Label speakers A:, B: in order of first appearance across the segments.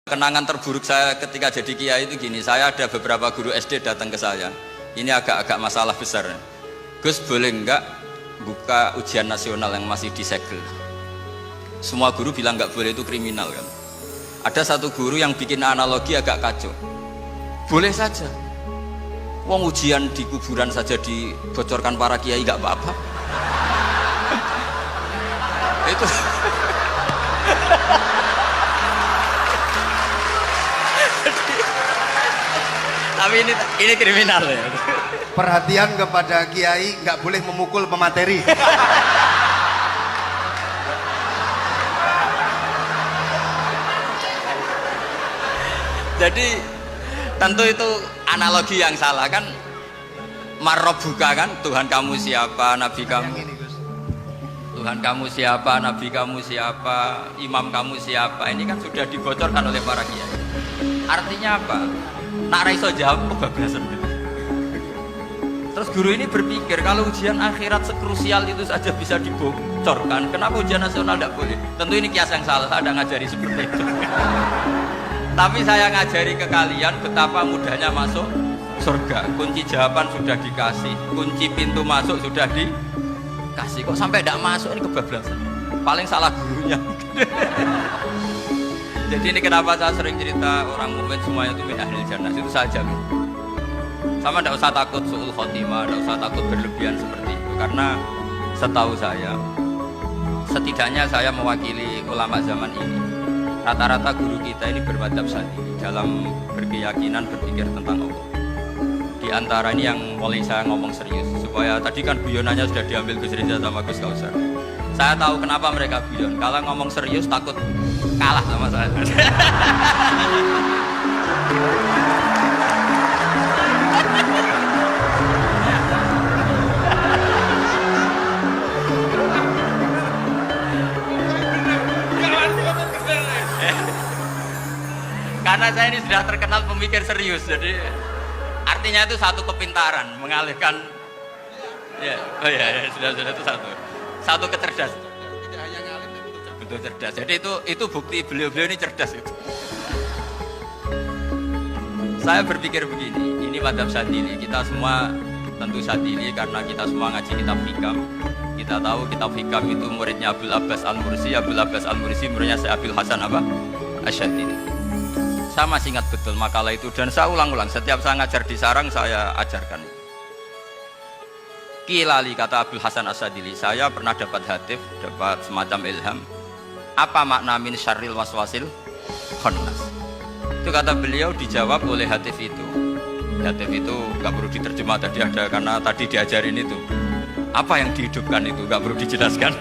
A: Kenangan terburuk saya ketika jadi kiai itu gini, saya ada beberapa guru SD datang ke saya. Ini agak-agak masalah besar. Gus, boleh enggak buka ujian nasional yang masih disegel? Semua guru bilang enggak boleh, itu kriminal kan. Ada satu guru yang bikin analogi agak kacau. Boleh saja. Wong ujian di kuburan saja dibocorkan para kiai enggak apa-apa. Itu tapi ini kriminal ya.
B: Perhatian kepada kiai, nggak boleh memukul pemateri.
A: Jadi tentu itu analogi yang salah kan. Marrobuka kan, Tuhan kamu siapa, nabi kamu. Tuhan kamu siapa, nabi kamu siapa, imam kamu siapa. Ini kan sudah dibocorkan oleh para kiai. Artinya apa? Nak raiso jawab kebablasan. Terus guru ini berpikir kalau ujian akhirat sekrusial itu saja bisa dibocorkan, kenapa ujian nasional tidak boleh? Tentu ini kias yang salah, saya tidak ngajari seperti itu. Tapi saya ngajari ke kalian betapa mudahnya masuk surga. Kunci jawaban sudah dikasih, kunci pintu masuk sudah dikasih. Kok sampai tidak masuk, ini kebablasan. Paling salah gurunya. Jadi ini kenapa saya sering cerita orang mukmin semuanya itu min ahlil jannah, itu saya jamin. Sama tidak usah takut su'ul khotimah, tidak usah takut berlebihan seperti itu. Karena setahu saya, setidaknya saya mewakili ulama zaman ini. Rata-rata guru kita ini bermadzhab Syadzili dalam berkeyakinan berpikir tentang Allah. Di antara ini yang mulai saya ngomong serius, supaya tadi kan guyonannya sudah diambil Gus Reza sama Gus Kausar. Saya tahu kenapa mereka guyon. Kalau ngomong serius takut kalah sama saya. Karena saya ini sudah terkenal pemikir serius, jadi artinya itu satu kepintaran mengalihkan. Ya, oh ya, sudah itu satu kecerdasan. Tidak hanya ngalim tapi betul cerdas. Jadi itu bukti beliau ini cerdas itu. Saya berpikir begini, ini madzhab Syadzili, kita semua tentu Syadzili karena kita semua ngaji kitab Hikam. Kita tahu kitab Hikam itu muridnya Abdul Abbas Al-Mursi, Abdul Abbas Al-Mursi muridnya Syekh Abil Hasan apa? Asy-Syadzili. Saya masih ingat betul makalah itu dan saya ulang-ulang setiap saya ngajar di sarang saya ajarkan. Kilali kata Abdul Hasan Asy-Syadzili, saya pernah dapat hatif, dapat semacam ilham. Apa makna min syarril waswasil khannas? Itu kata beliau dijawab oleh hatif itu. Hatif itu nggak perlu diterjemah tadi ada karena tadi diajarin itu. Apa yang dihidupkan itu nggak perlu dijelaskan.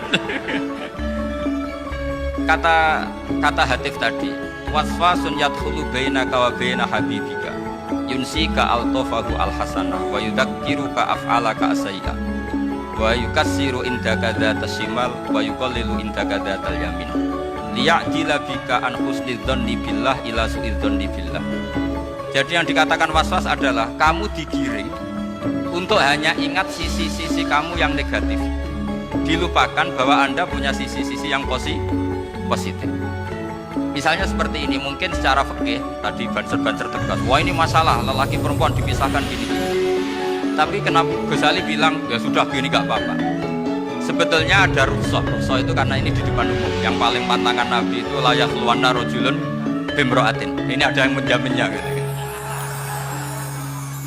A: kata hatif tadi, waswasun yadkhulu bainaka wa baina habibika yunsika altofahu alhasanah wa yudakkiruka af'alaka asayya wa yukassiru indaka dhatas shimal wa yuqallilu indaka dhatal yamin liya'jila bika an husnil dhanni billah ila su'il dhanni billah. Jadi yang dikatakan waswas adalah kamu digiring untuk hanya ingat sisi-sisi kamu yang negatif, dilupakan bahwa Anda punya sisi-sisi yang positif. Misalnya seperti ini, mungkin secara fikih tadi banser-banser tegas, wah ini masalah lelaki perempuan dipisahkan gini. Tapi kenapa Gus Ali bilang ya sudah gini gak apa-apa. Sebetulnya ada rukhsah itu karena ini di depan umum. Yang paling pantangan Nabi itu layak luwana rojulun bimroatin. Ini ada yang menjaminnya gitu.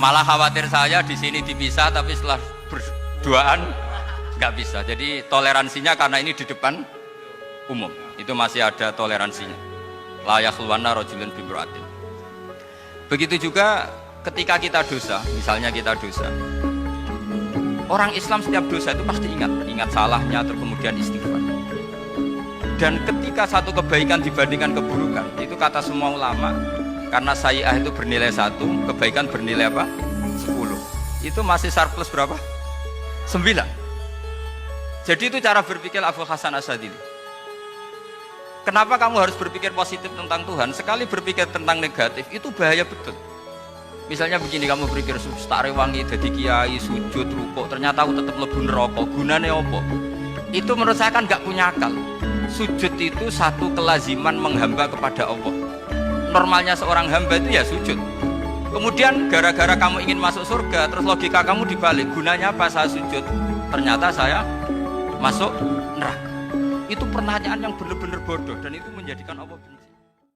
A: Malah khawatir saya di sini dipisah tapi setelah berduaan nggak bisa. Jadi toleransinya karena ini di depan umum itu masih ada toleransinya. Layak luwana rojulun bimroatin. Begitu juga ketika kita dosa, misalnya kita dosa, orang Islam setiap dosa itu pasti ingat salahnya, terus kemudian istighfar. Dan ketika satu kebaikan dibandingkan keburukan, itu kata semua ulama, karena sayyi'ah itu bernilai 1, kebaikan bernilai apa? 10. Itu masih surplus berapa? 9. Jadi itu cara berpikir Abdul Hasan Asy-Syadzili. Kenapa kamu harus berpikir positif tentang Tuhan? Sekali berpikir tentang negatif itu bahaya betul. Misalnya begini, kamu berpikir tak rewangi jadi kiai, sujud, rukuk, ternyata aku tetap mlebu neraka. Gunane apa? Itu menurut saya kan nggak punya akal. Sujud itu satu kelaziman menghamba kepada Allah. normalnya seorang hamba itu ya sujud. Kemudian gara-gara kamu ingin masuk surga, terus logika kamu dibalik, gunanya apa saya sujud? Ternyata saya masuk neraka. Itu pertanyaan yang benar-benar bodoh dan itu menjadikan Allah